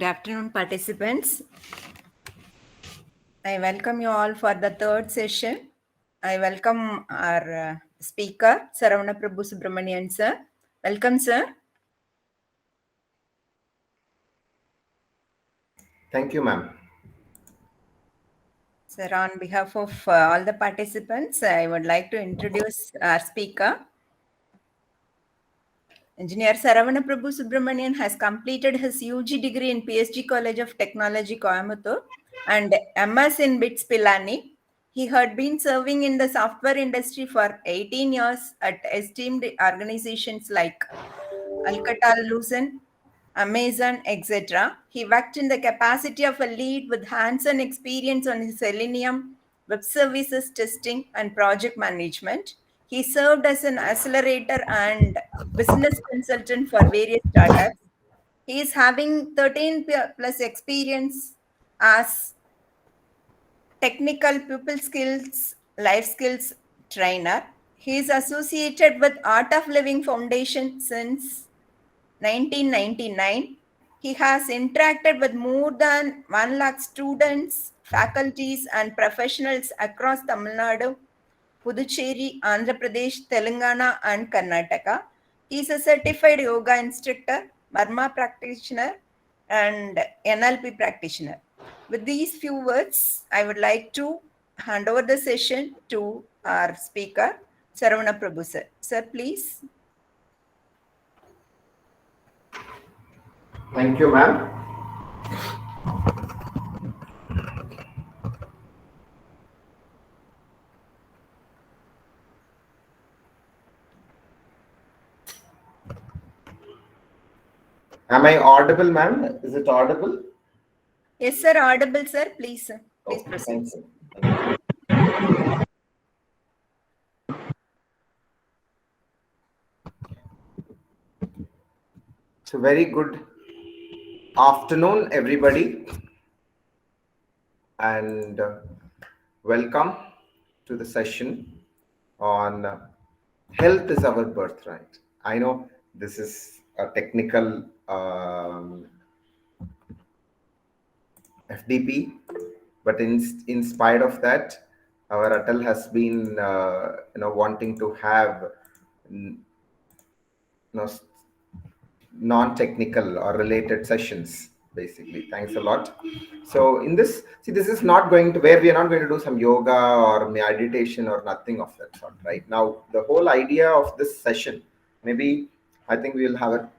afternoon, participants. I welcome you all for the third session. I welcome our speaker, Saravana Prabhu Subramanian sir. Welcome, sir. Thank you, ma'am. Sir, on behalf of all the participants, I would like to introduce our speaker. Engineer Saravana Prabhu Subramanian has completed his UG degree in PSG College of Technology, Coimbatore, and MS in BITS Pilani. He had been serving in the software industry for 18 years at esteemed organizations like Alcatel-Lucent, Amazon, etc. He worked in the capacity of a lead with hands-on experience on Selenium, web services testing, and project management. He served as an accelerator and business consultant for various startups. He is having 13 plus experience as technical people skills, life skills trainer. He is associated with Art of Living Foundation since 1999. He has interacted with more than 1 lakh students, faculties, and professionals across Tamil Nadu, Puducherry, Andhra Pradesh, Telangana, and Karnataka. He is a certified yoga instructor, Marma practitioner, and NLP practitioner. With these few words, I would like to hand over the session to our speaker, Saravana Prabhu sir. Sir, please. Thank you, ma'am. Am I audible, ma'am? Is it audible? Yes, sir. Audible, sir. Please, sir. Please Okay, proceed. thank you. So, very good afternoon, everybody, and welcome to the session on health is our birthright. I know this is a technical FDP, but in spite of that, our Atal has been wanting to have non-technical or related sessions. Basically, thanks a lot. So in this, see, this is not going to where we are not going to do some yoga or meditation or nothing of that sort. Right now, the whole idea of this session, maybe I think we will have an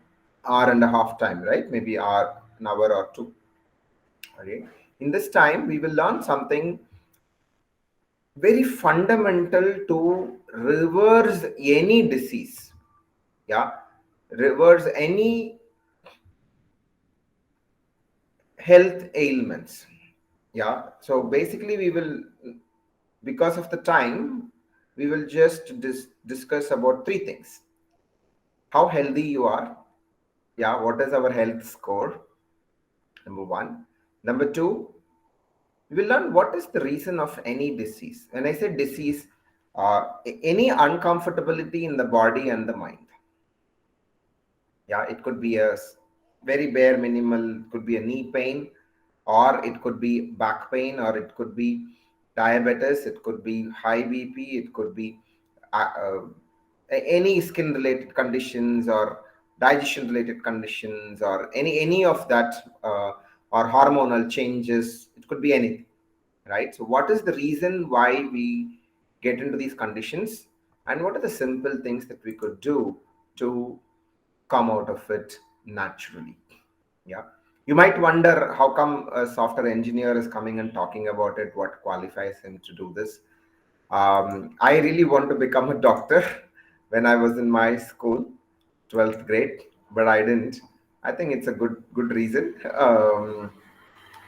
hour and a half time, right? Maybe an hour or two. Okay. In this time, we will learn something very fundamental to reverse any disease. Yeah, reverse any health ailments. Yeah, so basically we will, because of the time, we will just discuss about three things: how healthy you are. Yeah, what is our health score? Number one. Number two, we will learn what is the reason of any disease. When I say disease, any uncomfortability in the body and the mind. Yeah, it could be a very bare minimal, it could be a knee pain, or it could be back pain, or it could be diabetes, it could be high BP, it could be uh, uh, any skin related conditions or digestion related conditions, or any of that, or hormonal changes. It could be anything, right? So what is the reason why we get into these conditions, and what are the simple things that we could do to come out of it naturally? Yeah, you might wonder how come a software engineer is coming and talking about it, what qualifies him to do this. I really want to become a doctor when I was in my school, 12th grade, but I didn't. I think it's a good reason.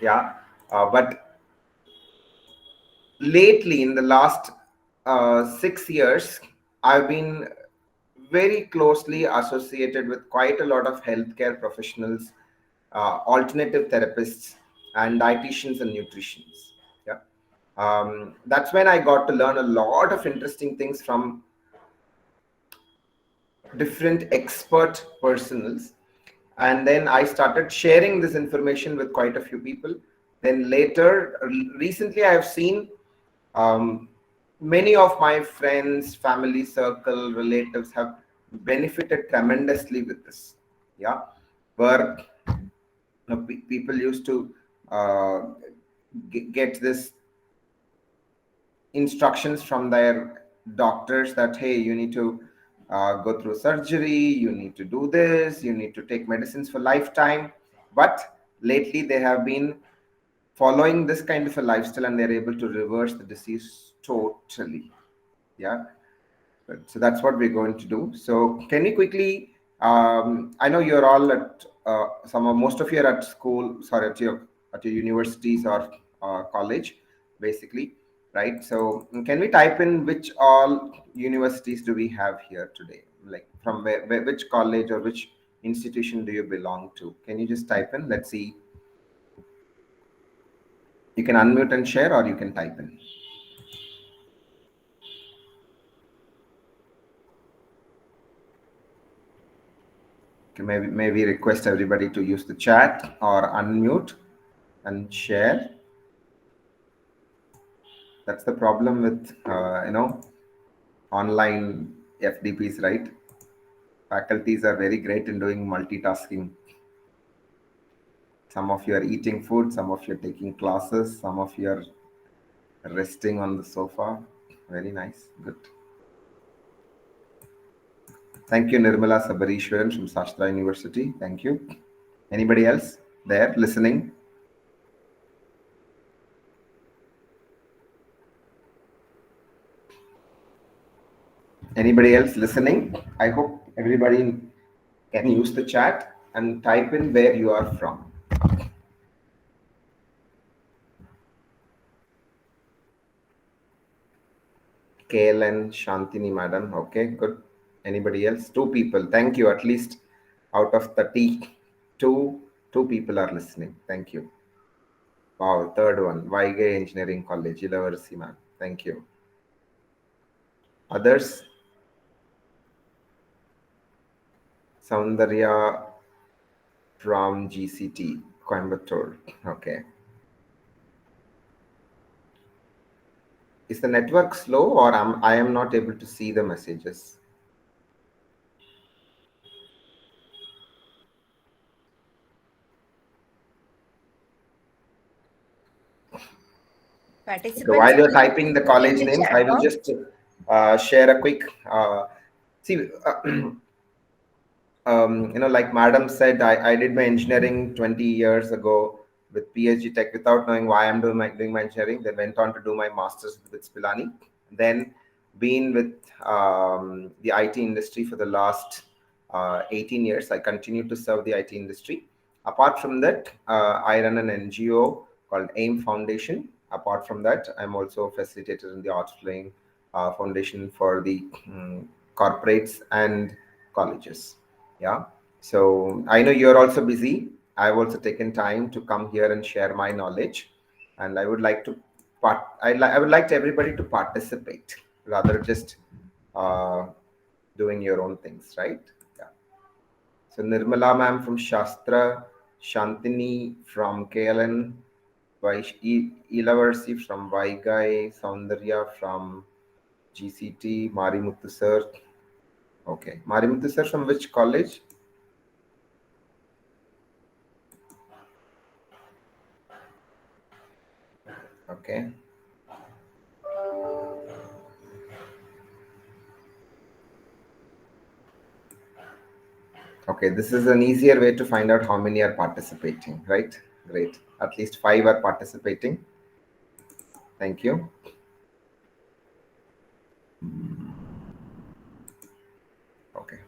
Yeah, but lately in the last 6 years, I've been very closely associated with quite a lot of healthcare professionals, alternative therapists, and dietitians and nutritionists. Yeah, that's when I got to learn a lot of interesting things from different expert personals. and then I started sharing this information with quite a few people. Then later, recently, I have seen um, many of my friends, family circle, relatives have benefited tremendously with this. Yeah, where people used to uh, get this instructions from their doctors that, hey, you need to go through surgery, you need to do this, you need to take medicines for lifetime. But lately they have been following this kind of a lifestyle, and they're able to reverse the disease totally. Yeah. So that's what we're going to do. So can we quickly? I know you're all at most of you are at school, sorry, at your universities or college, basically, right? So can we type in which all universities do we have here today? Like from which college or which institution do you belong to? Can you just type in? Let's see. You can unmute and share, or you can type in. Okay, maybe request everybody to use the chat or unmute and share. That's the problem with online FDPs, right? Faculties are very great in doing multitasking. Some of you are eating food, some of you are taking classes, some of you are resting on the sofa. Very nice, good. Thank you, Nirmala Sabarishwaran from Sastra University. Thank you. Anybody else there listening? Anybody else listening? I hope everybody can use the chat and type in where you are from. Kalen, Shantini, madam. Okay, good. Anybody else? Two people. Thank you. At least out of 30, two people are listening. Thank you. Wow, third one. Vaigai Engineering College, Ilavarsi, ma'am. Thank you. Others? Soundarya from GCT, Coimbatore. Okay. Is the network slow, or I am not able to see the messages? Okay, Participants, while you're please typing the put in college the names, chat I will box. just share a quick. See, like Madam said, I did my engineering 20 years ago with PhD Tech without knowing why I'm doing my engineering. Then went on to do my master's with Spilani. Then been with the IT industry for the last 18 years. I continue to serve the IT industry. Apart from that, I run an NGO called AIM Foundation. Apart from that, I'm also a facilitator in the Arts Flying Foundation for the corporates and colleges. Yeah. So I know you're also busy. I've also taken time to come here and share my knowledge, and I would like to I would like everybody to participate rather just uh, doing your own things, right? Yeah. So Nirmala ma'am from Shastra, Shantini from KLN, Ilavarsi from Vaigai, Soundarya from GCT, Marimuthu sir. Okay, Marimuthu sir from which college? Okay. Okay, this is an easier way to find out how many are participating, right? Great. At least 5 are participating. Thank you. Okay.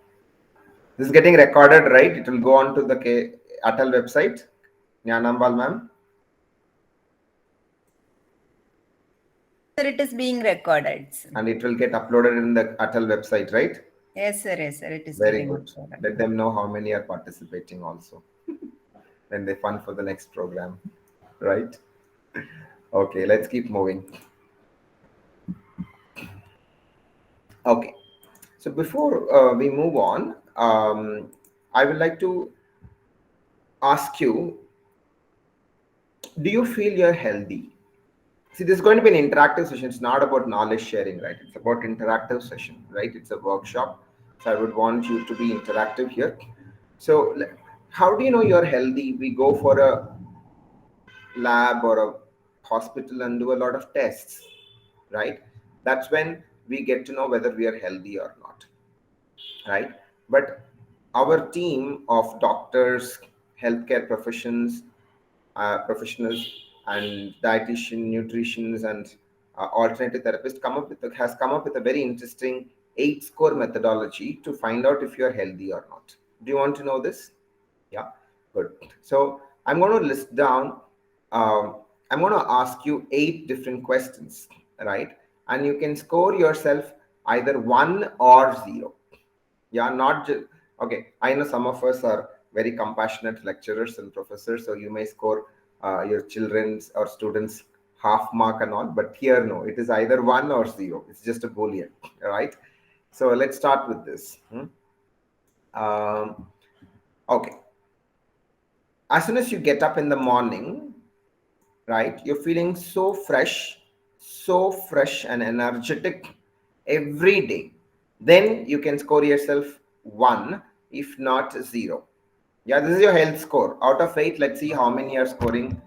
This is getting recorded, right? It will go on to the Atal website. Nyanambal ma'am. Sir, it is being recorded. And it will get uploaded in the Atal website, right? Yes, sir. Yes, sir. It is Very getting good. recorded. Let them know how many are participating also. Then they fund for the next program, right? Okay, let's keep moving. Okay. So before we move on, I would like to ask you, do you feel you're healthy? See, this is going to be an interactive session. It's not about knowledge sharing, right? It's about interactive session, right? It's a workshop. So I would want you to be interactive here. So how do you know you're healthy? We go for a lab or a hospital and do a lot of tests, right? That's when we get to know whether we are healthy or not, right? But our team of doctors, healthcare professionals, and dietitian, nutritionists, and alternative therapists has come up with a very interesting 8-score methodology to find out if you are healthy or not. Do you want to know this? Yeah, good. So I'm going to list down. Um, I'm going to ask you 8 different questions, right? And you can score yourself either 1 or 0. Yeah, not just okay. I know some of us are very compassionate lecturers and professors, so you may score your children's or students half mark and all, but here no, it is either 1 or 0. It's just a boolean, right? So let's start with this. Um, okay, as soon as you get up in the morning, right, you're feeling so fresh and energetic every day, then you can score yourself 1, if not 0. Yeah, this is your health score out of 8. Let's see how many are scoring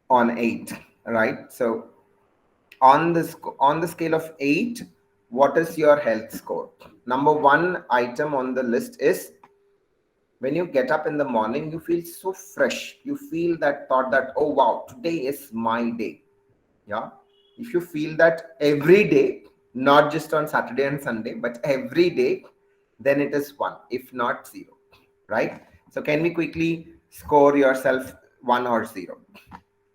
on 8, right? So on the scale of 8, what is your health score? Number 1 item on the list is, when you get up in the morning, you feel so fresh. You feel that thought that, oh wow, today is my day. Yeah, if you feel that every day, not just on Saturday and Sunday, but every day, then it is 1, if not 0, right? So can we quickly score yourself 1 or 0?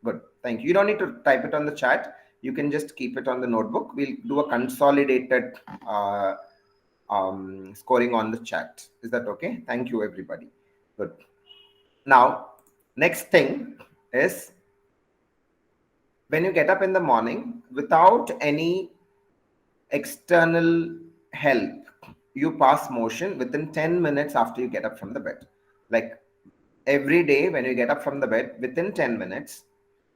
Good, thank you. You don't need to type it on the chat. You can just keep it on the notebook. We'll do a consolidated scoring on the chat. Is that okay? Thank you, everybody. Good. Now, next thing is, when you get up in the morning without any external help, you pass motion within 10 minutes after you get up from the bed. Like every day, when you get up from the bed, within 10 minutes,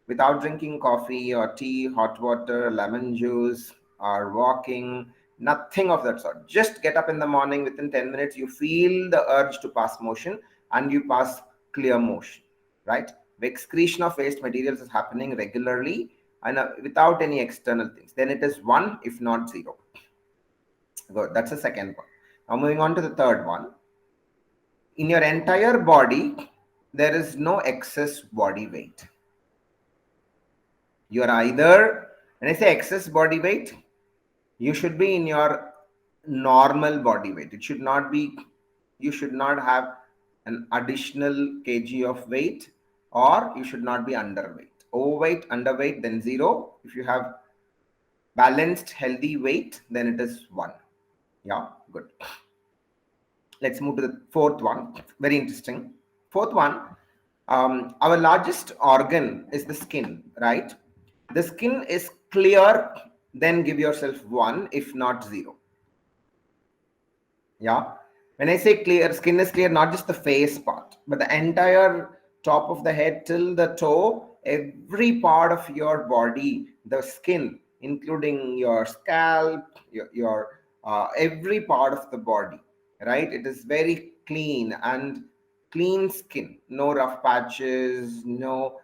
without drinking coffee or tea, hot water, lemon juice, or walking, nothing of that sort. Just get up in the morning, within 10 minutes, you feel the urge to pass motion and you pass clear motion, right? The excretion of waste materials is happening regularly and without any external things. Then it is 1, if not 0. Good. That's the second one. Now moving on to the third one. In your entire body, there is no excess body weight. You are either, when I say excess body weight, you should be in your normal body weight. It should not be, you should not have an additional kg of weight, or you should not be underweight. Overweight, underweight, then 0. If you have balanced healthy weight, then it is 1. Yeah, good. Let's move to the fourth one. Very interesting. Fourth one, our largest organ is the skin, right? The skin is clear, then give yourself 1, if not 0. Yeah, when I say clear, skin is clear, not just the face part, but the entire top of the head till the toe, every part of your body, the skin, including your scalp, your every part of the body, right? It is very clean and clean skin, no rough patches, no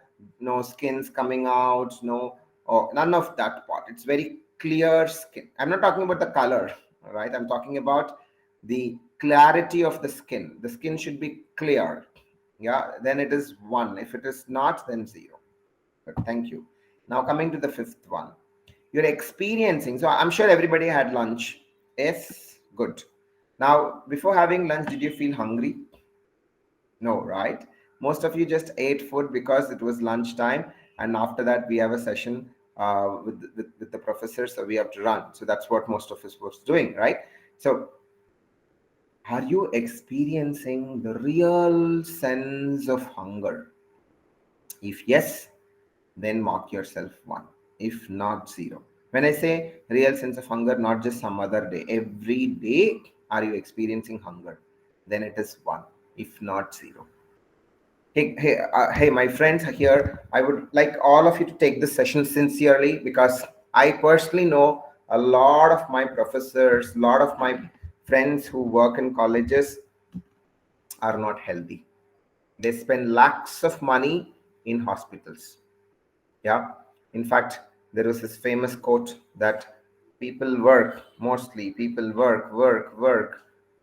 skins coming out, none of that part. It's very clear skin. I'm not talking about the color, right? I'm talking about the clarity of the skin. The skin should be clear. Yeah, then it is 1. If it is not, then 0. But thank you. Now coming to the fifth one, you're experiencing, so I'm sure everybody had lunch. Yes, good. Now before having lunch, did you feel hungry? No, right? Most of you just ate food because it was lunchtime, and after that we have a session with the professor, so we have to run. So that's what most of us was doing, right? So are you experiencing the real sense of hunger? If yes, then mark yourself 1. If not, 0. When I say real sense of hunger, not just some other day, every day are you experiencing hunger, then it is 1. if not 0. Hey, my friends here, I would like all of you to take this session sincerely, because I personally know a lot of my professors, a lot of my friends who work in colleges are not healthy. They spend lakhs of money in hospitals. Yeah. In fact, there was this famous quote that people work,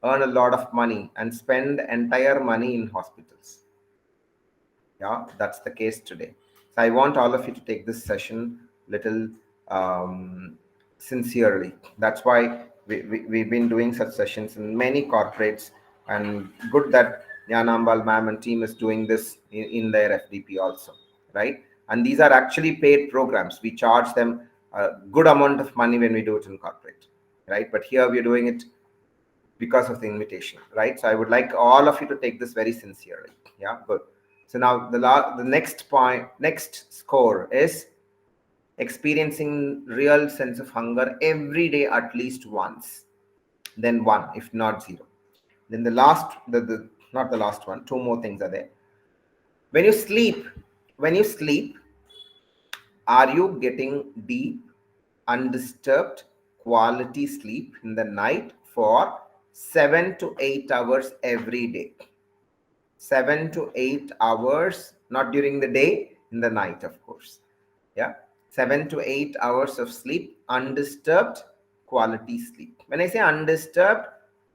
earn a lot of money and spend entire money in hospitals. Yeah, that's the case today. So I want all of you to take this session little sincerely. That's why we've been doing such sessions in many corporates, and good that Yanambal ma'am and team is doing this in their FDP also, right? And these are actually paid programs. We charge them a good amount of money when we do it in corporate, right? But here we're doing it because of the invitation, right? So I would like all of you to take this very sincerely. Yeah, good. So now the next score is experiencing real sense of hunger every day at least once, then 1, if not 0. Then the last, the not the last one, 2 more things are there. When you sleep, are you getting deep, undisturbed, quality sleep in the night for 7 to 8 hours every day? 7 to 8 hours, not during the day, in the night, of course. Yeah, 7 to 8 hours of sleep, undisturbed, quality sleep. When I say undisturbed,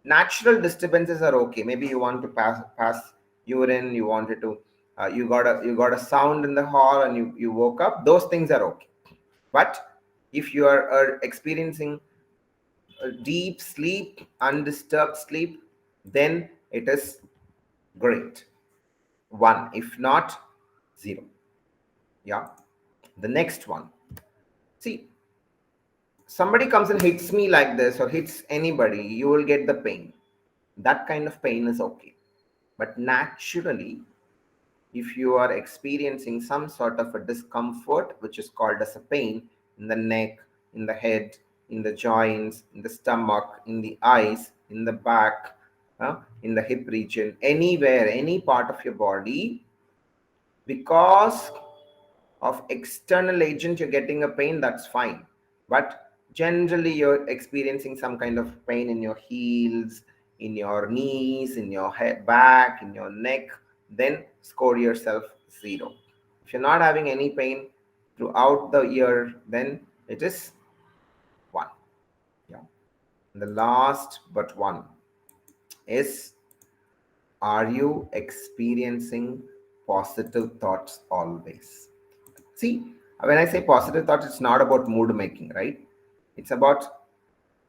natural disturbances are okay. Maybe you want to pass urine, you wanted to you got a sound in the hall and you woke up. Those things are okay. But if you are experiencing a deep sleep, undisturbed sleep, then it is great. 1, if not 0. Yeah. The next one. See, somebody comes and hits me like this, or hits anybody, you will get the pain. That kind of pain is okay. But naturally, if you are experiencing some sort of a discomfort, which is called as a pain in the neck, in the head, in the joints, in the stomach, in the eyes, in the back, in the hip region, anywhere, any part of your body, because of external agent you're getting a pain, that's fine. But generally you're experiencing some kind of pain in your heels, in your knees, in your head, back, in your neck, then score yourself 0. If you're not having any pain throughout the year, then it is 1. Yeah. And the last but one is, are you experiencing positive thoughts always? See, when I say positive thoughts, it's not about mood making, right? It's about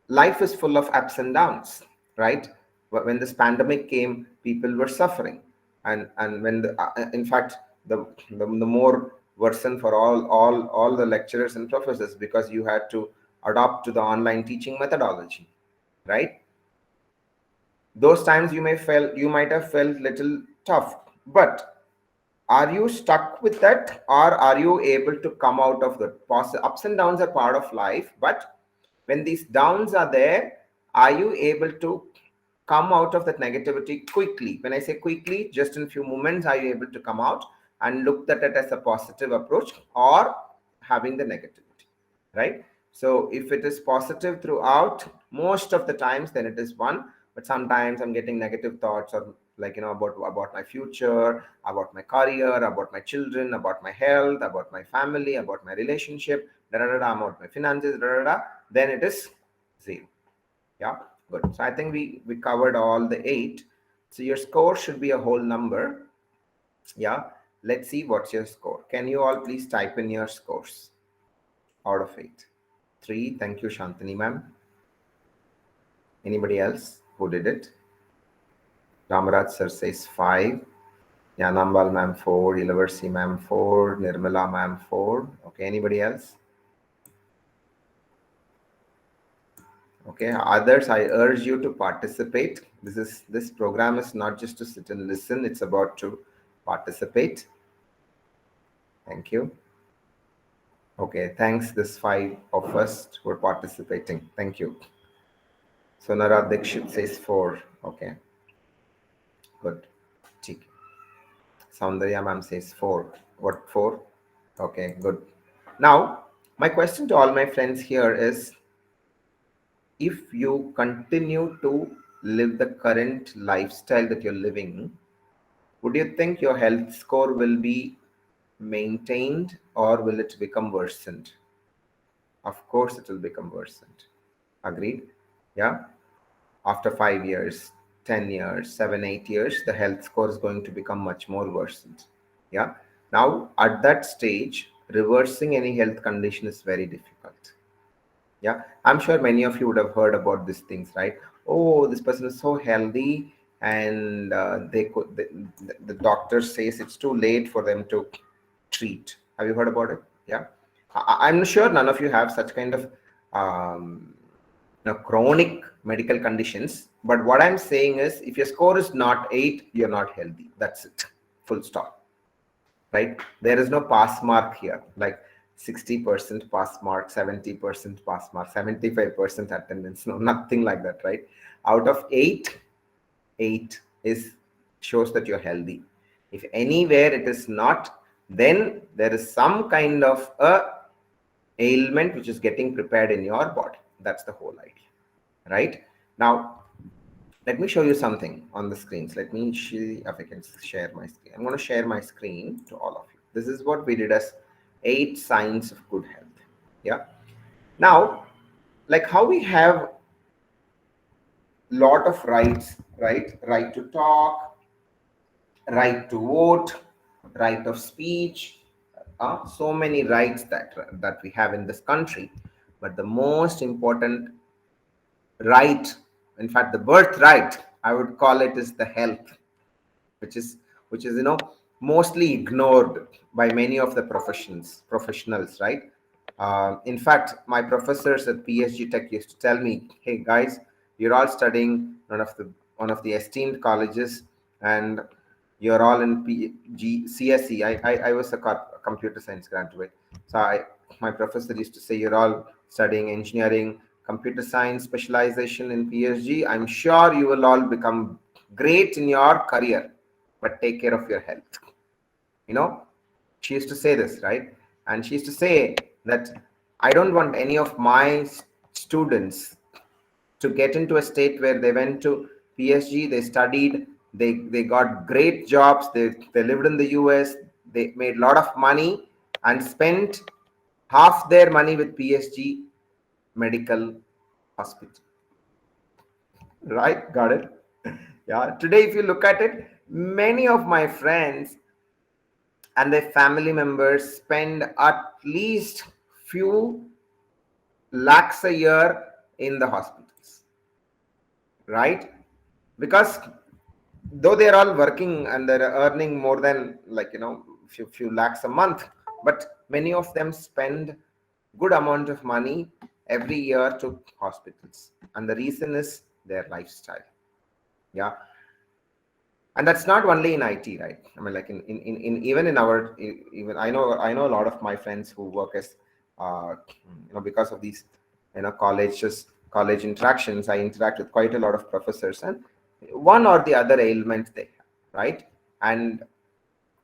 life is full of ups and downs, right? When this pandemic came, people were suffering, and when in fact the more worsen for all the lecturers and professors, because you had to adopt to the online teaching methodology, right? Those times you might have felt little tough, but are you stuck with that, or are you able to come out of the ups and downs are part of life, but when these downs are there, are you able to come out of that negativity quickly? When I say quickly, just in few moments, are you able to come out and look at it as a positive approach, or having the negativity, right? So if it is positive throughout, most of the times, then it is 1. But sometimes I'm getting negative thoughts, or like, about my future, about my career, about my children, about my health, about my family, about my relationship, about my finances, then it is 0. Yeah, good. So I think we covered all the 8. So your score should be a whole number. Yeah, let's see what's your score. Can you all please type in your scores out of 8? 3. Thank you, Shantini ma'am. Anybody else who did it? Ramaraj sir says 5. Yanambal ma'am 4. Ilavarsi ma'am 4. Nirmala ma'am 4. Okay, anybody else? Okay, others, I urge you to participate. This program is not just to sit and listen, it's about to participate. Thank you. Okay, thanks, this 5 of us who are participating. Thank you. Sonara Dikshit says 4. Okay, good. Soundarya ma'am says 4. What 4? Okay, good. Now, my question to all my friends here is, if you continue to live the current lifestyle that you're living, would you think your health score will be maintained or will it become worsened? Of course, it will become worsened. Agreed? Yeah. After 5 years, 10 years, 7, 8 years, the health score is going to become much more worsened. Yeah. Now, at that stage, reversing any health condition is very difficult. Yeah, I'm sure many of you would have heard about these things, right? Oh, this person is so healthy, and the doctor says it's too late for them to treat. Have you heard about it? Yeah, I'm sure none of you have such kind of um, chronic medical conditions. But what I'm saying is, if your score is not 8, you're not healthy. That's it. Full stop. Right? There is no pass mark here. Like 60% pass mark, 70% pass mark, 75% attendance. No, nothing like that, right? Out of 8, 8 is shows that you're healthy. If anywhere it is not, then there is some kind of a ailment which is getting prepared in your body. That's the whole idea, right? Now, let me show you something on the screens. Let me see if I can share my screen. I'm going to share my screen to all of you. This is what we did as 8 signs of good health. Yeah. Now, like how we have lot of rights, right? Right to talk, right to vote, right of speech, so many rights that we have in this country. But the most important right, in fact, the birthright, I would call it, is the health, which is mostly ignored by many of the professionals, right? In fact, my professors at PSG Tech used to tell me, hey guys, you're all studying one of the esteemed colleges, and you're all in CSE. I was a computer science graduate. So my professor used to say, you're all studying engineering, computer science specialization in PSG. I'm sure you will all become great in your career, but take care of your health. You know, she used to say this, right? And she used to say that I don't want any of my students to get into a state where they went to PSG, they studied, they got great jobs, they lived in the US, they made a lot of money and spent half their money with PSG medical hospital. Right? Got it? Yeah. Today, if you look at it, many of my friends and their family members spend at least few lakhs a year in the hospitals, right? Because though they're all working and they're earning more than, like, few lakhs a month, but many of them spend good amount of money every year to hospitals, and the reason is their lifestyle. Yeah. And that's not only in IT, right? I mean, like in even in our, even I know a lot of my friends who work as because of these college interactions, I interact with quite a lot of professors, and one or the other ailment they have, right? And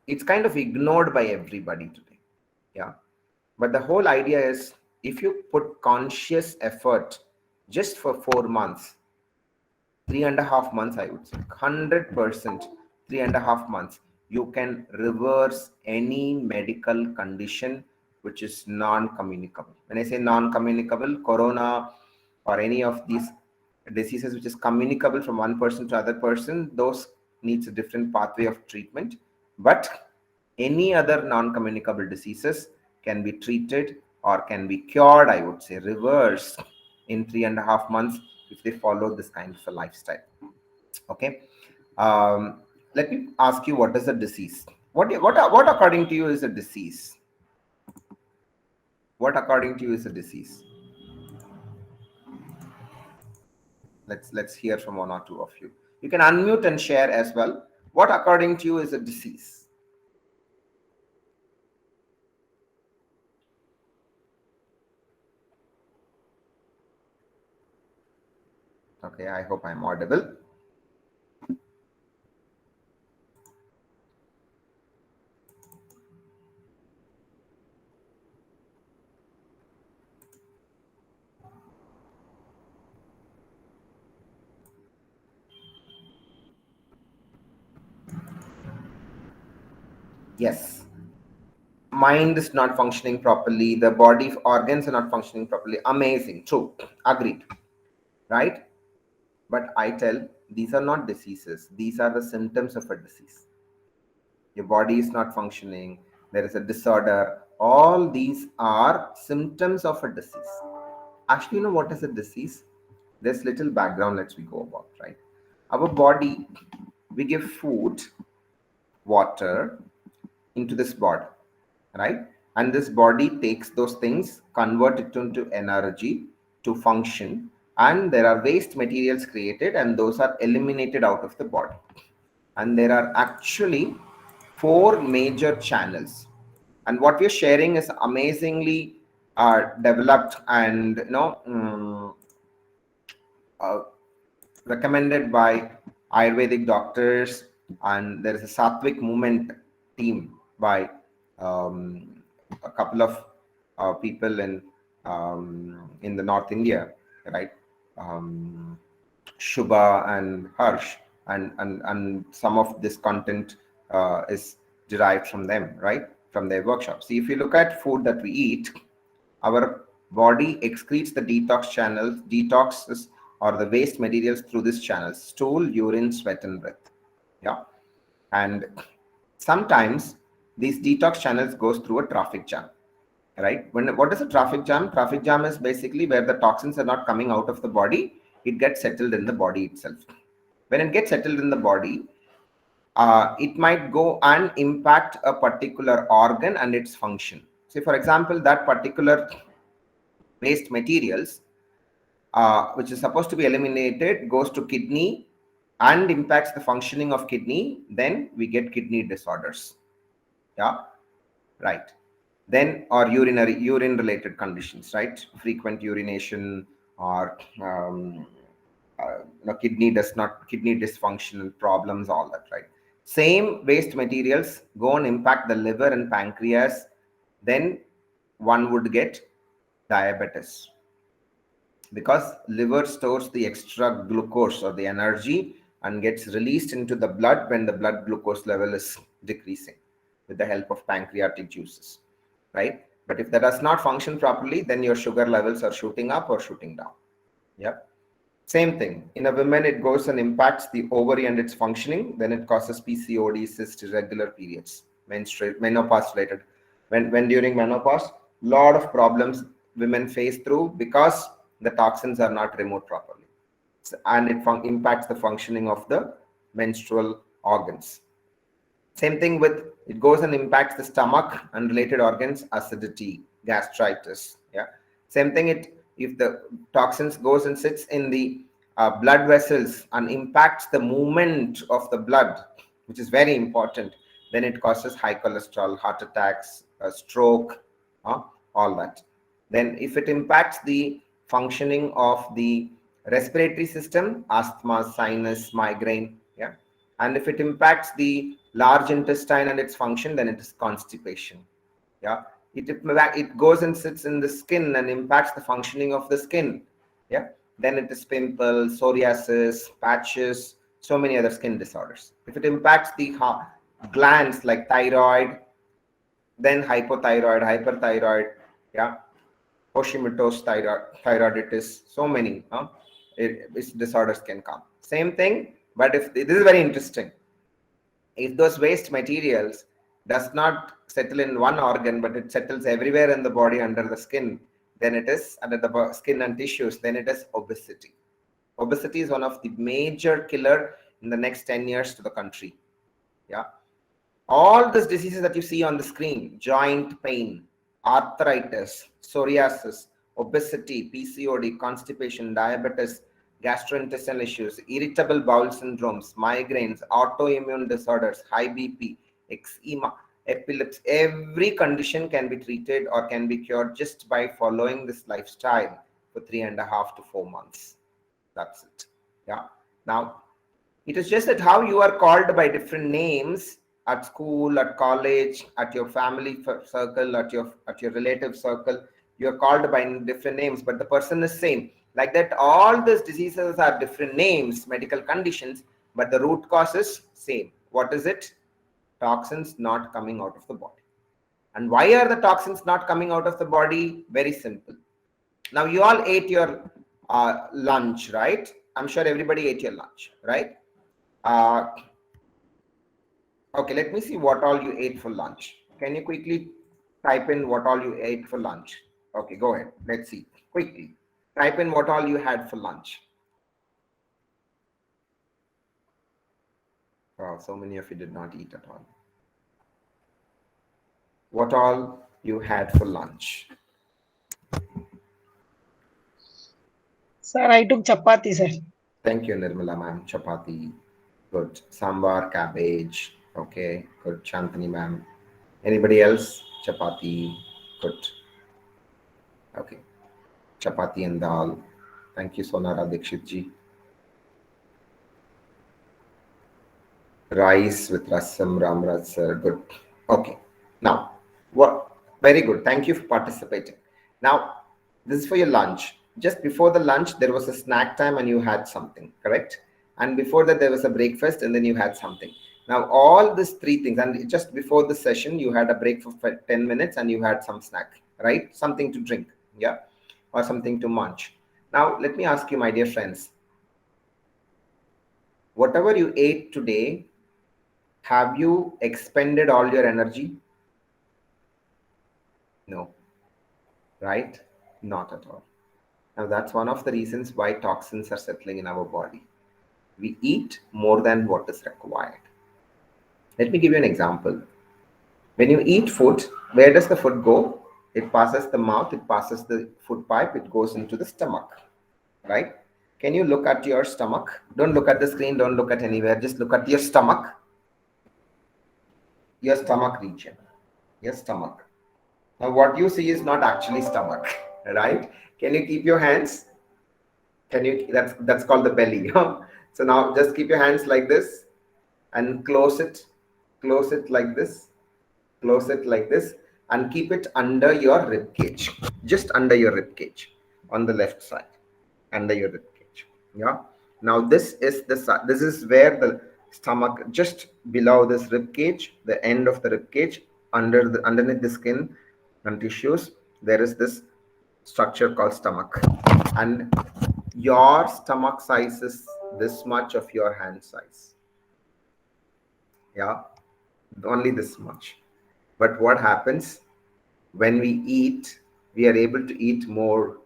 it's kind of ignored by everybody today. Yeah. But the whole idea is, if you put conscious effort just for 4 months, 3.5 months, I would say 100%, 3.5 months, you can reverse any medical condition which is non-communicable. When I say non-communicable, corona or any of these diseases which is communicable from one person to other person, those needs a different pathway of treatment. But any other non-communicable diseases can be treated or can be cured, I would say reversed, in 3.5 months, if they follow this kind of a lifestyle. Okay. Let me ask you, what is a disease? What according to you is a disease? What according to you is a disease? Let's hear from one or two of you. You can unmute and share as well. What according to you is a disease? Okay, I hope I'm audible. Yes, mind is not functioning properly, the body organs are not functioning properly. Amazing, true, agreed, right? But I tell, these are not diseases, these are the symptoms of a disease. Your body is not functioning, there is a disorder, all these are symptoms of a disease. Actually, you know what is a disease? There's little background, let's we go about, right? Our body, we give food, water into this body, right? And this body takes those things, convert it into energy to function, and there are waste materials created, and those are eliminated out of the body. And there are actually four major channels, and what we're sharing is amazingly developed and uh, recommended by Ayurvedic doctors, and there is a Sattvic movement team by a couple of people in the North India, right? Um, Shubha and Harsh, and some of this content is derived from them, right? From their workshops. See, if you look at food that we eat, our body excretes the detox channels, detoxes or the waste materials through these channels: stool, urine, sweat, and breath. Yeah, and sometimes these detox channels goes through a traffic jam, right? What is a traffic jam? Traffic jam is basically where the toxins are not coming out of the body; it gets settled in the body itself. When it gets settled in the body, it might go and impact a particular organ and its function. Say, for example, that particular waste materials, which is supposed to be eliminated, goes to kidney and impacts the functioning of kidney, then we get kidney disorders. Yeah, right. Then, or urine related conditions, right? Frequent urination, or kidney dysfunctional problems, all that, right? Same waste materials go and impact the liver and pancreas, then one would get diabetes, because liver stores the extra glucose or the energy and gets released into the blood when the blood glucose level is decreasing with the help of pancreatic juices, right? But if that does not function properly, then your sugar levels are shooting up or shooting down. Yep. Same thing. In a woman, it goes and impacts the ovary and its functioning. Then it causes PCOD, cyst, irregular periods, menopause related. When during menopause, lot of problems women face through because the toxins are not removed properly, and it impacts the functioning of the menstrual organs. Same thing with, it goes and impacts the stomach and related organs, acidity, gastritis. Yeah. Same thing, if the toxins goes and sits in the blood vessels and impacts the movement of the blood, which is very important, then it causes high cholesterol, heart attacks, stroke, all that. Then if it impacts the functioning of the respiratory system, asthma, sinus, migraine. Yeah. And if it impacts the large intestine and its function, then it is constipation. Yeah. It goes and sits in the skin and impacts the functioning of the skin. Yeah. Then it is pimples, psoriasis, patches, so many other skin disorders. If it impacts the glands like thyroid, then hypothyroid, hyperthyroid. Yeah. Hashimoto's thyroiditis, so many disorders can come. Same thing, but if this is very interesting, if those waste materials does not settle in one organ, but it settles everywhere in the body under the skin, then it is under the skin and tissues, then it is obesity. Obesity is one of the major killer in the next 10 years to the country. Yeah. All these diseases that you see on the screen: joint pain, arthritis, psoriasis, obesity, PCOD, constipation, diabetes, gastrointestinal issues, irritable bowel syndromes, migraines, autoimmune disorders, high BP, eczema, epilepsy, every condition can be treated or can be cured just by following this lifestyle for 3.5 to 4 months. That's it. Yeah. Now, it is just that how you are called by different names at school, at college, at your family circle, at your relative circle. You are called by different names, but the person is same. Like that, all these diseases are different names, medical conditions, but the root cause is same. What is it? toxins not coming out of the body. And why are the toxins not coming out of the body? Very simple. Now you all ate your lunch, right? I'm sure everybody ate your lunch, right? Okay, let me see what all you ate for lunch. Can you quickly type in what all you ate for lunch? Okay, go ahead. Let's see. Quickly. Type in what all you had for lunch. Wow, so many of you did not eat at all. What all you had for lunch? Sir, I took chapati, sir. Thank you, Nirmala ma'am. Chapati. Good. Sambar, cabbage. Okay, good. Shantani ma'am. Anybody else? Chapati. Good. Okay. Chapati and dal. Thank you, Sonara Dikshit ji. Rice with rasam, ramraj sir. Good. Okay. Now, what? Very good. Thank you for participating. Now, this is for your lunch. Just before the lunch, there was a snack time and you had something, correct? And before that, there was a breakfast and then you had something. Now, all these three things, and just before the session, you had a break for 10 minutes and you had some snack, right? Something to drink, yeah? Or something to munch. Now, let me ask you, my dear friends, whatever you ate today, have you expended all your energy? No, right? Not at all. Now, that's one of the reasons why toxins are settling in our body. We eat more than what is required. Let me give you an example. When you eat food, where does the food go? It passes the mouth, it passes the food pipe, it goes into the stomach, right? Can you look at your stomach? Don't look at the screen, don't look at anywhere, just look at your stomach. Your stomach region, your stomach. Now, what you see is not actually stomach, right? Can you keep your hands? Can you? That's called the belly. So now just keep your hands like this and close it like this, close it like this, and keep it under your rib cage, just under your rib cage, on the left side, under your rib cage. Yeah. Now this is this is where the stomach, just below this rib cage, the end of the rib cage, underneath the skin and tissues, there is this structure called stomach, and your stomach size is this much of your hand size. Yeah, only this much. But what happens when we eat? We are able to eat more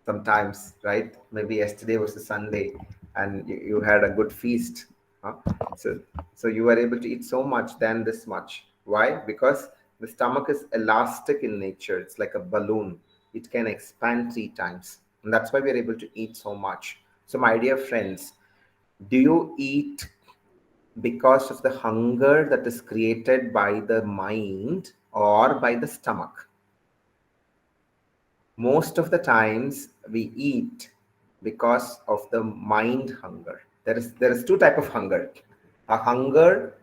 sometimes, right? Maybe yesterday was a Sunday and you had a good feast, huh? So you were able to eat so much than this much. Why? Because the stomach is elastic in nature. It's like a balloon. It can expand 3 times, and that's why we're able to eat so much. So my dear friends, do you eat because of the hunger that is created by the mind or by the stomach? Most of the times we eat because of the mind hunger. There is 2 type of hunger. A hunger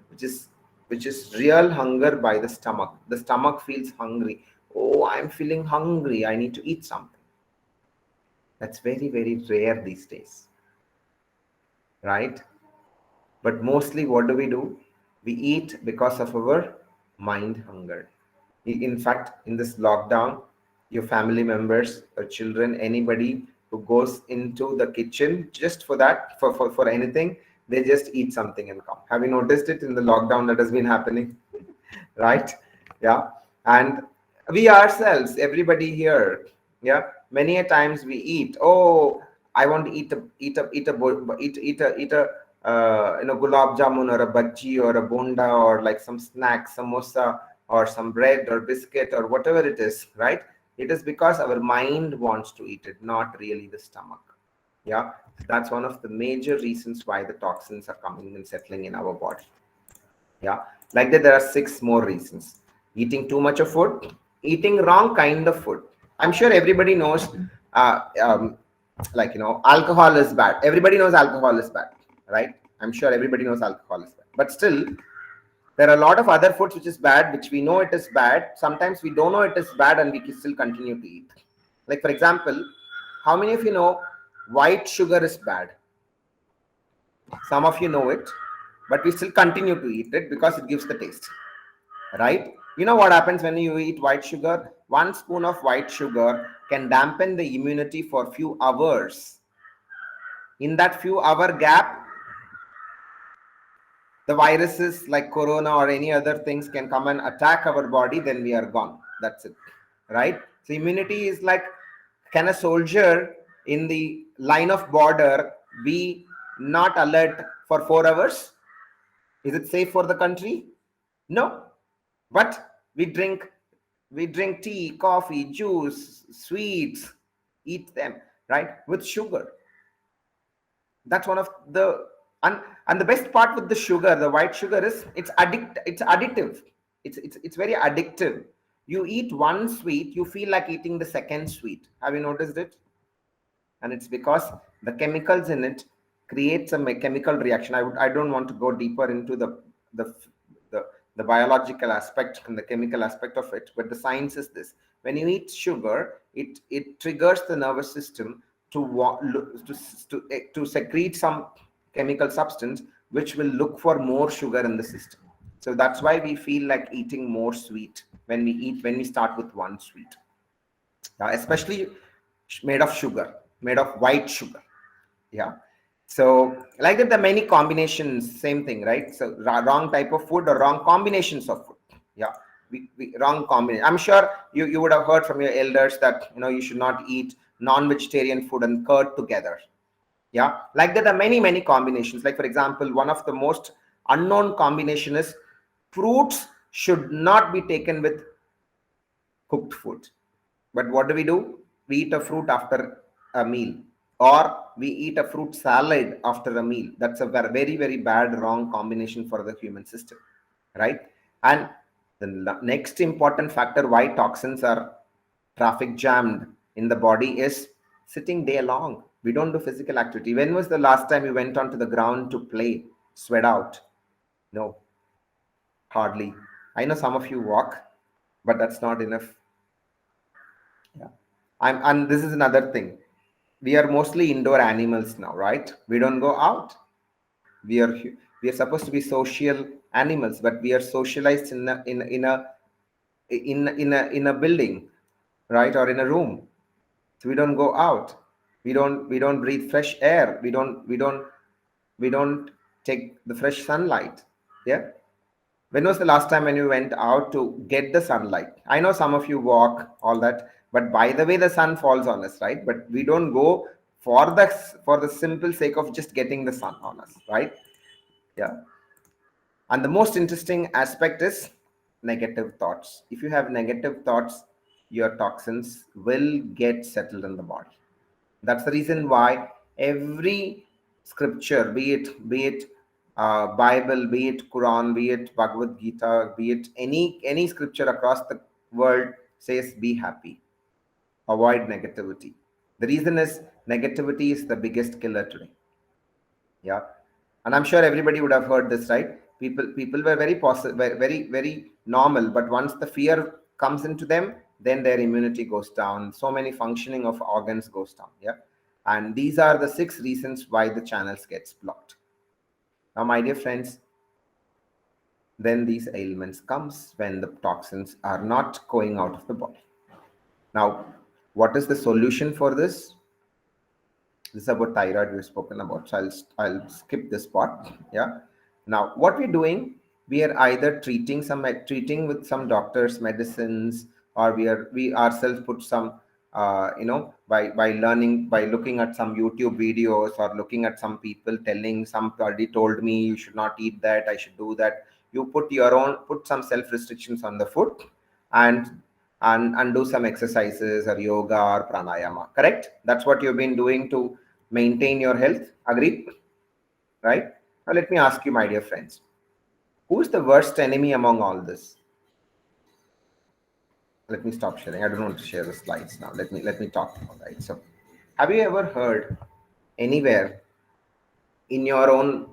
which is real hunger by the stomach. The stomach feels hungry. Oh, I'm feeling hungry, I need to eat something. That's very, very rare these days, right? But mostly what do? We eat because of our mind hunger. In fact, in this lockdown, your family members or children, anybody who goes into the kitchen just for that, for anything, they just eat something and come. Have you noticed it in the lockdown that has been happening? Right? Yeah. And we ourselves, everybody here, yeah, many a times we eat. Oh, I want to eat a gulab jamun or a bhaji or a bonda or like some snack, samosa or some bread or biscuit or whatever it is, right? It is because our mind wants to eat it, not really the stomach. Yeah, that's one of the major reasons why the toxins are coming and settling in our body. Yeah, like that there are 6 more reasons. Eating too much of food, eating wrong kind of food. I'm sure everybody knows alcohol is bad. Everybody knows alcohol is bad, right? I'm sure everybody knows alcohol is bad, but still there are a lot of other foods which is bad, which we know it is bad. Sometimes we don't know it is bad and we can still continue to eat. Like for example, how many of you know white sugar is bad? Some of you know it, but we still continue to eat it because it gives the taste, right? You know what happens when you eat white sugar? 1 spoon of white sugar can dampen the immunity for few hours. In that few hour gap, the viruses like corona or any other things can come and attack our body, then we are gone. That's it, right? So immunity is like, can a soldier in the line of border be not alert for 4 hours? Is it safe for the country? No. But we drink tea, coffee, juice, sweets, eat them, right, with sugar. That's one of the and the best part with the sugar, the white sugar, is it's additive. It's very addictive. You eat one sweet, you feel like eating the second sweet. Have you noticed it? And it's because the chemicals in it creates a chemical reaction. I don't want to go deeper into the the, the biological aspect and the chemical aspect of it, but the science is this: when you eat sugar, it triggers the nervous system to secrete some chemical substance which will look for more sugar in the system. So that's why we feel like eating more sweet when we start with one sweet, especially made of sugar, made of white sugar. Yeah. So like that, the many combinations, same thing, right? So wrong type of food or wrong combinations of food. Yeah. Wrong combination. I'm sure you would have heard from your elders that you should not eat non-vegetarian food and curd together. Yeah. Like that, there are many combinations. Like, for example, one of the most unknown combination is fruits should not be taken with cooked food. But what do? We eat a fruit after a meal, or we eat a fruit salad after a meal. That's a very bad, wrong combination for the human system, right? And the next important factor why toxins are traffic jammed in the body is sitting day long. We don't do physical activity. When was the last time you went onto the ground to play, sweat out? No, hardly. I know some of you walk, but that's not enough. Yeah. And this is another thing. We are mostly indoor animals now, right? We don't go out. We are supposed to be social animals, but we are socialized in a building, right, or in a room. So we don't go out. We don't breathe fresh air. We don't take the fresh sunlight. Yeah. When was the last time when you went out to get the sunlight? I know some of you walk, all that, but by the way, the sun falls on us, right? But we don't go for the simple sake of just getting the sun on us, right? Yeah. And the most interesting aspect is negative thoughts. If you have negative thoughts, your toxins will get settled in the body. That's the reason why every scripture, be it Bible, be it Quran, be it Bhagavad Gita, be it any scripture across the world, says be happy, avoid negativity. The reason is negativity is the biggest killer today. Yeah. And I'm sure everybody would have heard this, right? People were very positive, very normal, but once the fear comes into them, then their immunity goes down, so many functioning of organs goes down. Yeah. And these are the 6 reasons why the channels gets blocked. Now, my dear friends, then these ailments comes when the toxins are not going out of the body. Now, what is the solution for this? This is about thyroid we've spoken about, so I'll skip this part. Yeah. Now, what we're doing, we are either treating with some doctors medicines, or we ourselves put some by learning, by looking at some YouTube videos, or looking at some people telling, somebody told me you should not eat that, I should do that. You put some self restrictions on the food, and do some exercises or yoga or pranayama. Correct? That's what you've been doing to maintain your health. Agreed? Right? Now let me ask you, my dear friends, who is the worst enemy among all this? Let me stop sharing. I don't want to share the slides now. Let me talk. All right. So, have you ever heard anywhere in your own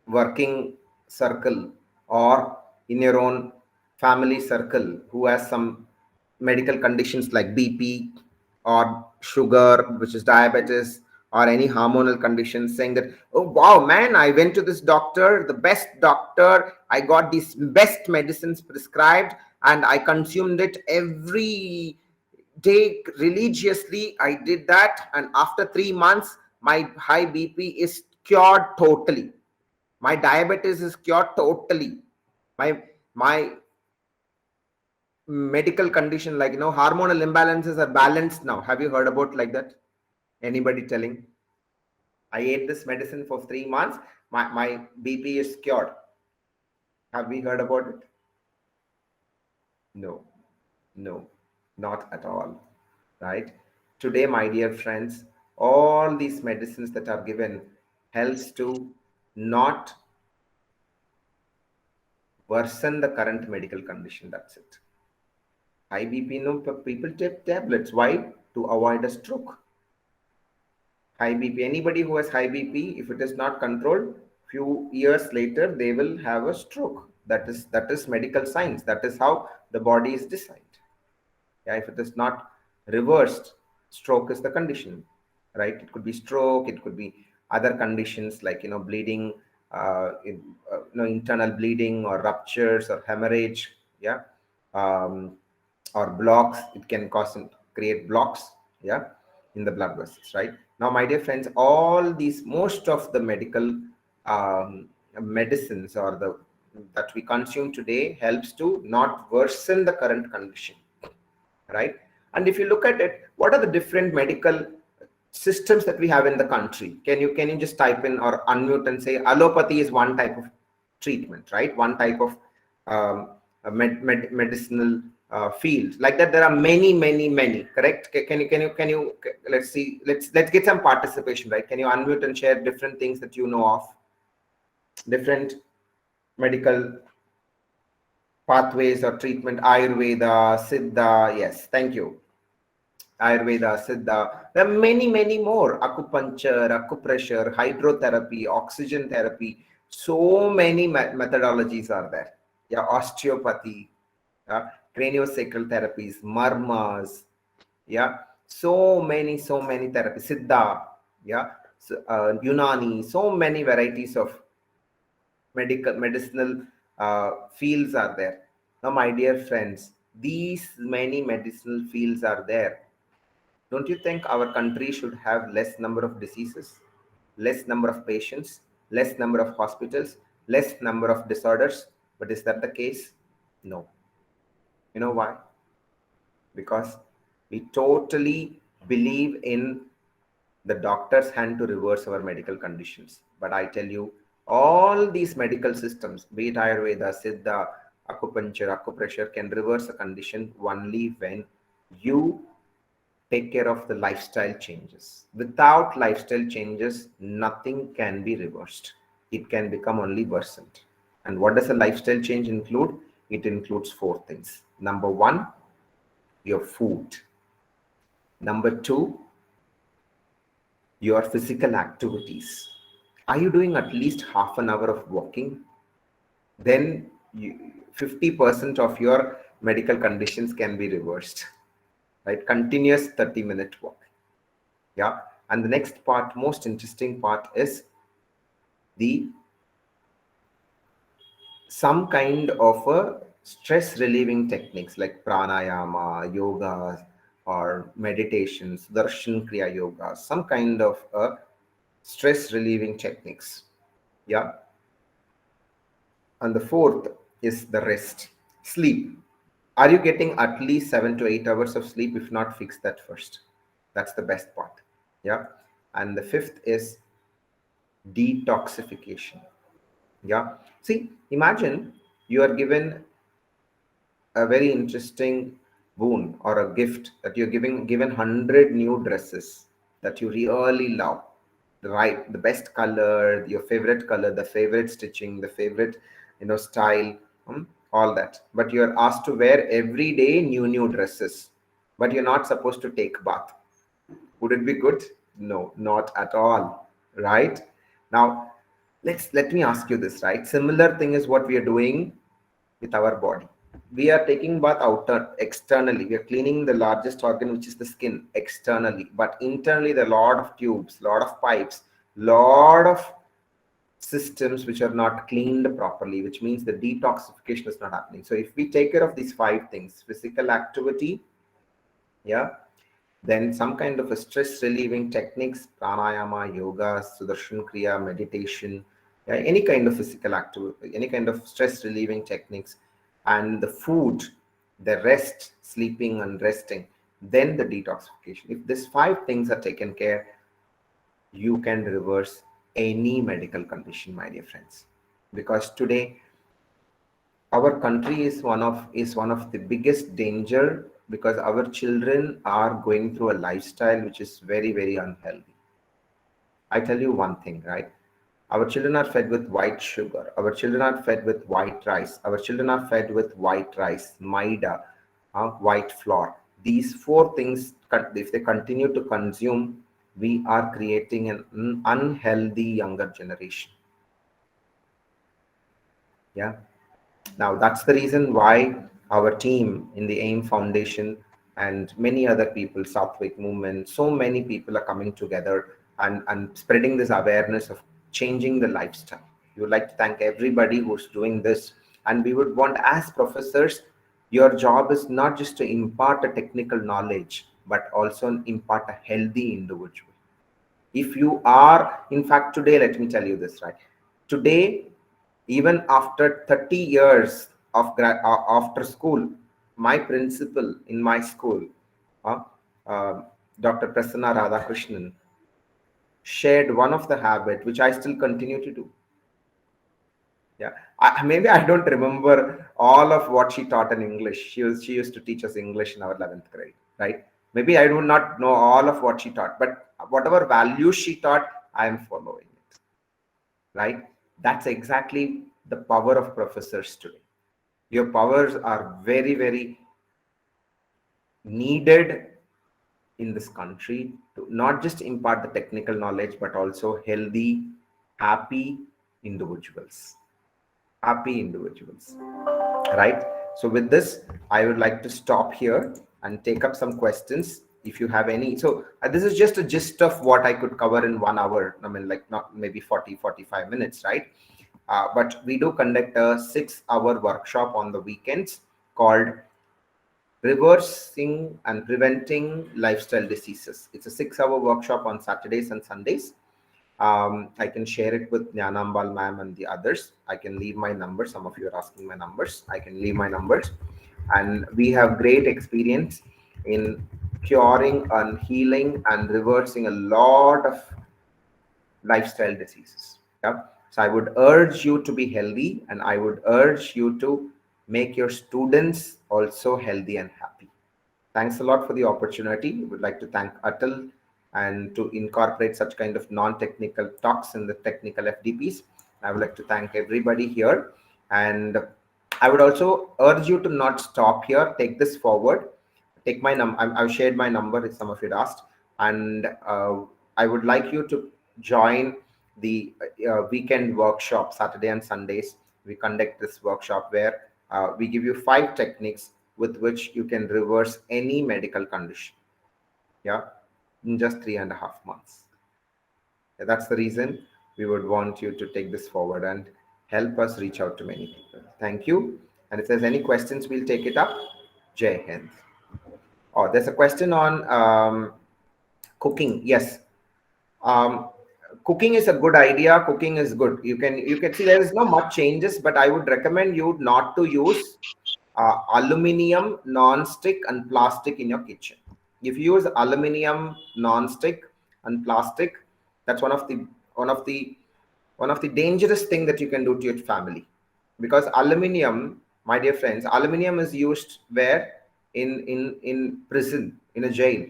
working circle or in your own family circle who has some medical conditions like BP or sugar, which is diabetes, or any hormonal condition, saying that, oh wow man, I went to this doctor, the best doctor, I got these best medicines prescribed and I consumed it every day religiously. I did that, and after 3 months my high BP is cured totally, my diabetes is cured totally, my medical condition, like hormonal imbalances are balanced now. Have you heard about like that? Anybody telling, I ate this medicine for 3 months, my BP is cured? Have we heard about it? No, no, not at all. Right? Today, my dear friends, all these medicines that are given helps to not worsen the current medical condition. That's it. High BP, no, people take tablets. Why? To avoid a stroke. High BP, anybody who has high BP, if it is not controlled, few years later they will have a stroke. That is medical science. That is how the body is designed. Yeah, if it is not reversed, stroke is the condition, right? It could be stroke, it could be other conditions like bleeding, internal bleeding or ruptures or hemorrhage, yeah, or blocks. It can cause and create blocks, yeah, in the blood vessels, right? Now, my dear friends, all these, most of the medical medicines or the that we consume today helps to not worsen the current condition, right? And if you look at it, what are the different medical systems that we have in the country? Can you just type in or unmute and say allopathy is one type of treatment, right? One type of a medicinal field. Like that, there are many, correct? Can you let's see, let's get some participation, right? Can you unmute and share different things that you know of, different medical pathways or treatment? Ayurveda, Siddha, yes, thank you. Ayurveda, Siddha. There are many more. Acupuncture, acupressure, hydrotherapy, oxygen therapy. So many methodologies are there. Yeah, osteopathy, craniosacral therapies, marmas. Yeah, so many therapies. Siddha, yeah, so, Unani. So many varieties of medicinal fields are there. Now, my dear friends, these many medicinal fields are there. Don't you think our country should have less number of diseases, less number of patients, less number of hospitals, less number of disorders? But is that the case? No. You know why? Because we totally believe in the doctor's hand to reverse our medical conditions. But I tell you, all these medical systems, be it Ayurveda, Siddha, acupuncture, acupressure, can reverse a condition only when you take care of the lifestyle changes. Without lifestyle changes, nothing can be reversed. It can become only worsened. And what does a lifestyle change include? It includes 4 things. Number 1, your food. Number 2, your physical activities. Are you doing at least half an hour of walking? Then 50% of your medical conditions can be reversed, right? Continuous 30-minute walk. Yeah. And the next part, most interesting part, is the some kind of a stress relieving techniques like pranayama, yoga, or meditations, darshan kriya yoga, some kind of a stress relieving techniques. Yeah. And the 4th is the rest, sleep. Are you getting at least 7 to 8 hours of sleep? If not, fix that first. That's the best part. Yeah. And the 5th is detoxification. Yeah. See, imagine you are given a very interesting boon or a gift, that you're given 100 new dresses that you really love, right? The best color, your favorite color, the favorite stitching, the favorite style, all that. But you're asked to wear every day new dresses, but you're not supposed to take bath. Would it be good? No, not at all, right? Now, let me ask you this, right? Similar thing is what we are doing with our body. we are taking bath externally. We are cleaning the largest organ, which is the skin, externally. But internally, there are a lot of tubes, lot of pipes, lot of systems which are not cleaned properly, which means the detoxification is not happening. So if we take care of these 5 things, physical activity, yeah, then some kind of a stress relieving techniques, pranayama, yoga, sudarshan kriya, meditation, yeah, any kind of physical activity, any kind of stress relieving techniques, and the food, the rest, sleeping and resting, then the detoxification. If these 5 things are taken care, you can reverse any medical condition, my dear friends. Because today our country is one of the biggest danger, because our children are going through a lifestyle which is very, very unhealthy. I tell you one thing, right? Our children are fed with white sugar. Our children are fed with white rice. Our children are fed with white rice, maida, white flour. These 4 things, if they continue to consume, we are creating an unhealthy younger generation. Yeah. Now, that's the reason why our team in the AIM Foundation and many other people, Southwick Movement, so many people are coming together and spreading this awareness of changing the lifestyle. We would like to thank everybody who's doing this. And we would want, as professors, your job is not just to impart a technical knowledge, but also impart a healthy individual. If you are, in fact, today, let me tell you this, right? Today, even after 30 years of after school, my principal in my school, uh, uh, Dr. Prasanna Radhakrishnan, shared one of the habit which I still continue to do. Yeah, maybe I don't remember all of what she taught in English. She used to teach us English in our 11th grade, right? Maybe I do not know all of what she taught, but whatever values she taught, I am following it, right? That's exactly the power of professors today. Your powers are very, very needed in this country to not just impart the technical knowledge, but also healthy, happy individuals. Happy individuals, right? So with this, I would like to stop here and take up some questions if you have any. So this is just a gist of what I could cover in 1 hour. I mean, like, not maybe 40-45 minutes, right? But we do conduct a 6-hour workshop on the weekends called Reversing and Preventing Lifestyle Diseases. It's a 6-hour workshop on Saturdays and Sundays. I can share it with Jnanambal ma'am and the others. I can leave my number. Some of you are asking my numbers. I can leave my numbers. And we have great experience in curing and healing and reversing a lot of lifestyle diseases. Yeah. So I would urge you to be healthy, and I would urge you to make your students also healthy and happy. Thanks a lot for the opportunity. Would like to thank Atal and to incorporate such kind of non-technical talks in the technical FDPs. I would like to thank everybody here. And I would also urge you to not stop here. Take this forward. Take my number. I've shared my number, if some of you had asked. And I would like you to join the weekend workshop, Saturday and Sundays. We conduct this workshop where we give you 5 techniques with which you can reverse any medical condition, yeah, in just 3.5 months. Yeah, that's the reason we would want you to take this forward and help us reach out to many people. Thank you. And if there's any questions, we'll take it up. Jai Hind. Oh, there's a question on cooking. Yes. Cooking is a good idea. Cooking is good. You can see there is no much changes, but I would recommend you not to use aluminum, non-stick, and plastic in your kitchen. If you use aluminum, non-stick, and plastic, that's one of the dangerous thing that you can do to your family. Because aluminum, my dear friends, aluminum is used where? In prison, in a jail.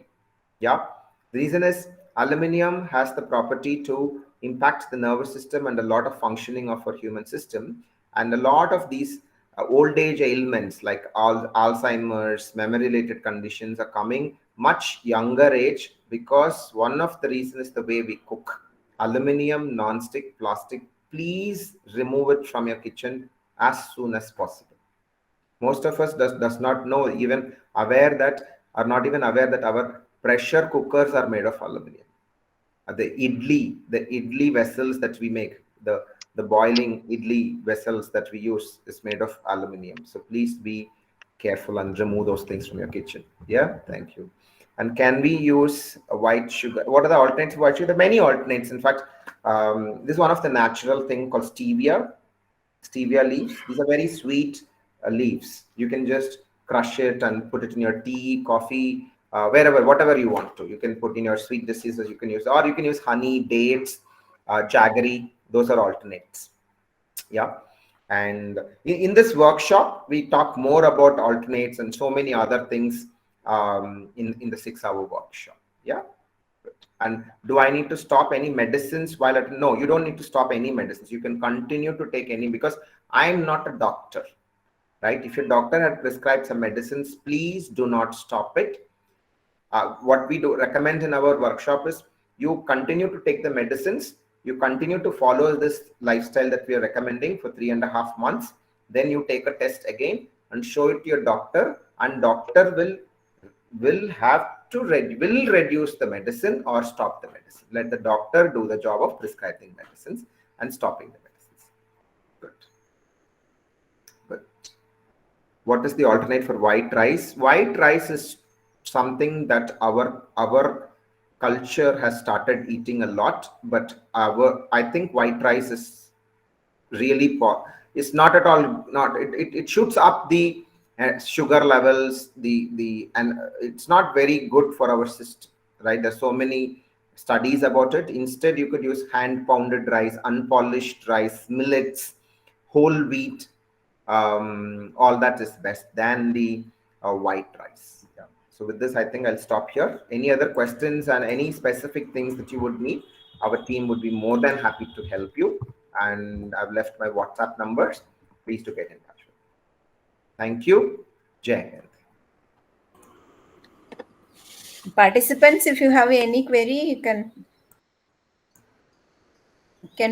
Yeah. The reason is aluminium has the property to impact the nervous system and a lot of functioning of our human system. And a lot of these old age ailments like Alzheimer's, memory related conditions are coming much younger age, because one of the reasons is the way we cook. Aluminium, non-stick, plastic, please remove it from your kitchen as soon as possible. Most of us does not know, even aware that, are not even aware that our pressure cookers are made of aluminum. The idli vessels that we make, the boiling idli vessels that we use is made of aluminum. So please be careful and remove those things from your kitchen. Yeah, thank you. And can we use a white sugar? What are the alternates for white sugar? There are many alternates. In fact, this is one of the natural thing called stevia leaves. These are very sweet leaves. You can just crush it and put it in your tea, coffee, wherever, whatever you want to. You can put in your sweet diseases. You can use, or you can use honey, dates, jaggery. Those are alternates. Yeah. And in this workshop, we talk more about alternates and so many other things in the 6-hour workshop. Yeah. And do I need to stop any medicines while at? No, you don't need to stop any medicines. You can continue to take any, because I'm not a doctor, right? If your doctor had prescribed some medicines, please do not stop it. What we do recommend in our workshop is you continue to take the medicines, you continue to follow this lifestyle that we are recommending for 3.5 months. Then you take a test again and show it to your doctor, and doctor will have to will reduce the medicine or stop the medicine. Let the doctor do the job of prescribing medicines and stopping the medicines. Good. But what is the alternate for white rice? White rice is something that our culture has started eating a lot, but I think white rice is really poor. It's not at all, not it shoots up the sugar levels, and it's not very good for our system, right? There's so many studies about it. Instead, you could use hand pounded rice, unpolished rice, millets, whole wheat. All that is best than the white rice. Yeah. So with this, I think I'll stop here. Any other questions and any specific things that you would need, our team would be more than happy to help you. And I've left my WhatsApp numbers. Please to get in touch with me. Thank you. Jai Hind. Participants, if you have any query, you can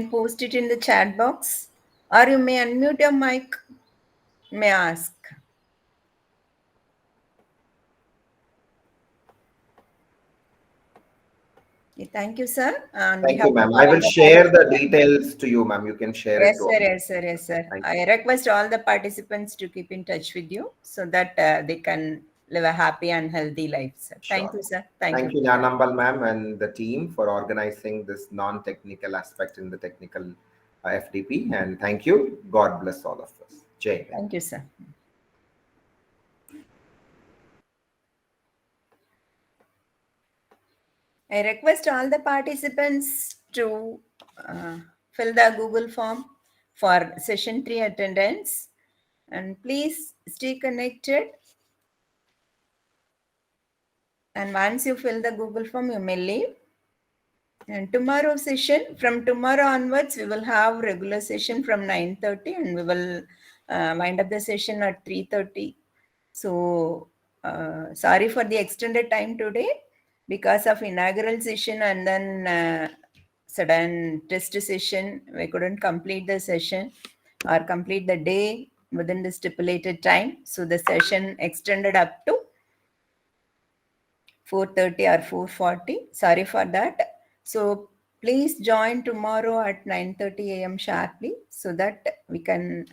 post it in the chat box, or you may unmute your mic, may ask. Okay, thank you, sir. Thank you, ma'am. I will share the details to you, ma'am. You can share it Yes, to sir. all. Yes, sir. Yes, sir. I request all the participants to keep in touch with you so that they can live a happy and healthy life, sir. Sure. Thank you, sir. Thank you, Nyanambal ma'am, and the team for organizing this non-technical aspect in the technical FDP. And thank you. God bless all of us. Jai Hind. Thank you, sir. I request all the participants to fill the Google form for session 3 attendance, and please stay connected. And once you fill the Google form, you may leave. And tomorrow session, from tomorrow onwards, we will have regular session from 9:30, and we will wind up the session at 3:30. So sorry for the extended time today because of inaugural session and then sudden test session. We couldn't complete the session or complete the day within the stipulated time. So the session extended up to 4:30 or 4:40. Sorry for that. So please join tomorrow at 9:30 a.m. sharply so that we can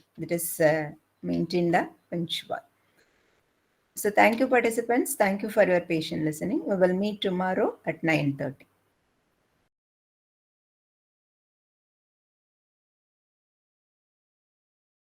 maintain the punctual. So thank you, participants. Thank you for your patient listening. We will meet tomorrow at 9:30.